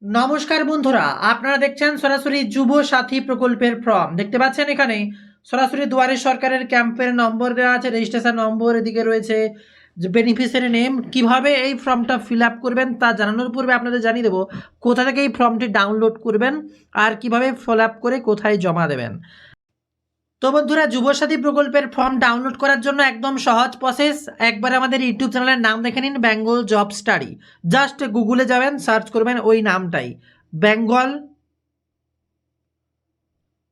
নমস্কার বন্ধুরা, আপনারা দেখছেন সরাসরি যুব সাথী প্রকল্পের ফর্ম দেখতে পাচ্ছেন। এখানে সরাসরি দুয়ারে সরকারের ক্যাম্পের নম্বর দেওয়া আছে, রেজিস্ট্রেশন নম্বর এদিকে রয়েছে, যে বেনিফিশিয়ারি নেম। কিভাবে এই ফর্মটা ফিল আপ করবেন তা জানানোর পূর্বে আপনাদের জানিয়ে দেবো কোথা থেকে এই ফর্মটি ডাউনলোড করবেন আর কিভাবে ফিল আপ করে কোথায় জমা দেবেন। তো বন্ধুরা, যুবসাথী প্রকল্পের ফর্ম ডাউনলোড করার জন্য একদম সহজ প্রসেস। একবার আমাদের ইউটিউব চ্যানেলের নাম দেখে নিন, বেঙ্গল জব স্টাডি। জাস্ট গুগলে যাবেন, সার্চ করবেন ওই নামটাই, বেঙ্গল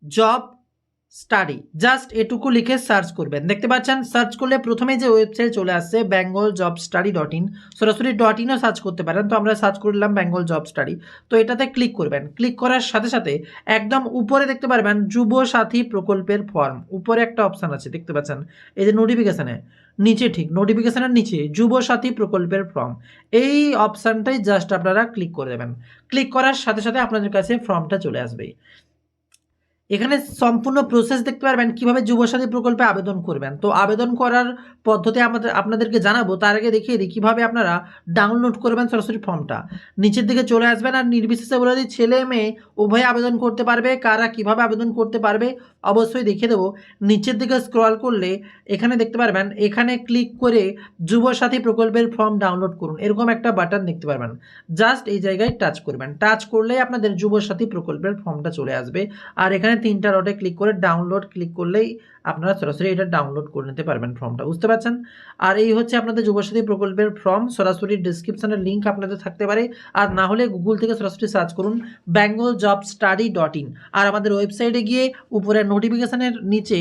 জব স্টাডি। জাস্ট এটুকু লিখে সার্চ করবেন, দেখতে পাচ্ছেন। সার্চ করলে প্রথমে যে ওয়েবসাইট চলে আসছে বেঙ্গল জব স্টাডি .in, সরাসরি .inও সার্চ করতে পারেন। তো আমরা সার্চ করলাম বেঙ্গল জব স্টাডি। তো এটাতে ক্লিক করবেন। ক্লিক করার সাথে সাথে একদম উপরে দেখতে পারবেন যুব সাথী প্রকল্পের ফর্ম। উপরে একটা অপশান আছে দেখতে পাচ্ছেন, এই যে নোটিফিকেশানে নিচে, ঠিক নোটিফিকেশানের নিচে যুব সাথী প্রকল্পের ফর্ম, এই অপশানটাই জাস্ট আপনারা ক্লিক করে দেবেন। ক্লিক করার সাথে সাথে আপনাদের কাছে ফর্মটা চলে আসবে। এখানে সম্পূর্ণ প্রসেস দেখতে পারবেন কিভাবে যুবসাথী প্রকল্পে আবেদন করবেন। তো আবেদন করার পদ্ধতি আপনাদেরকে জানাবো, তার আগে দেখিয়ে দিই কীভাবে আপনারা ডাউনলোড করবেন সরাসরি ফর্মটা। নিচের দিকে চলে আসবেন আর নির্বিশেষে বলে দিই ছেলে মেয়ে উভয়ে আবেদন করতে পারবে। কারা কিভাবে আবেদন করতে পারবে অবশ্যই দেখিয়ে দেবো। নিচের দিকে স্ক্রল করলে এখানে দেখতে পারবেন, এখানে ক্লিক করে যুবসাথী প্রকল্পের ফর্ম ডাউনলোড করুন, এরকম একটা বাটন দেখতে পারবেন। জাস্ট এই জায়গায় টাচ করবেন। টাচ করলেই আপনাদের যুবসাথী প্রকল্পের ফর্মটা চলে আসবে। আর এখানে তিনটা ডটে ক্লিক করে ডাউনলোড ক্লিক করলেই আপনারা সরাসরি এটা ডাউনলোড করে নিতে পারবেন ফর্মটা, বুঝতে পারছেন। আর এই হচ্ছে আপনাদের যুবসাথী প্রকল্পের ফর্ম। সরাসরি ডিসক্রিপশনের লিঙ্ক আপনাদের থাকতে পারে, আর না হলে গুগল থেকে সরাসরি সার্চ করুন বেঙ্গল জব স্টাডি .in। আর আমাদের ওয়েবসাইটে গিয়ে উপরে নোটিফিকেশনের নিচে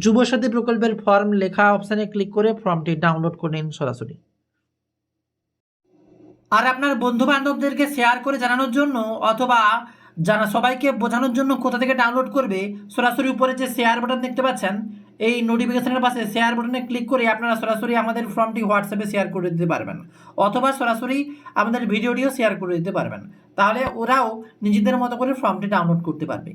যুবসাথী প্রকল্পের ফর্ম লেখা অপশানে ক্লিক করে ফর্মটি ডাউনলোড করে নিন সরাসরি। আর আপনার বন্ধু বান্ধবদেরকে শেয়ার করে জানানোর জন্য অথবা সবাইকে বোঝানোর জন্য কোথা থেকে ডাউনলোড করবে, সরাসরি উপরে যে শেয়ার বাটন দেখতে পাচ্ছেন, এই নোটিফিকেশনের পাশে শেয়ার বাটনে ক্লিক করে আপনারা সরাসরি আমাদের ফর্মটি হোয়াটসঅ্যাপে শেয়ার করে দিতে পারবেন, অথবা সরাসরি আমাদের ভিডিওটিও শেয়ার করে দিতে পারবেন। তাহলে ওরাও নিজেদের মতো করে ফর্মটি ডাউনলোড করতে পারবে।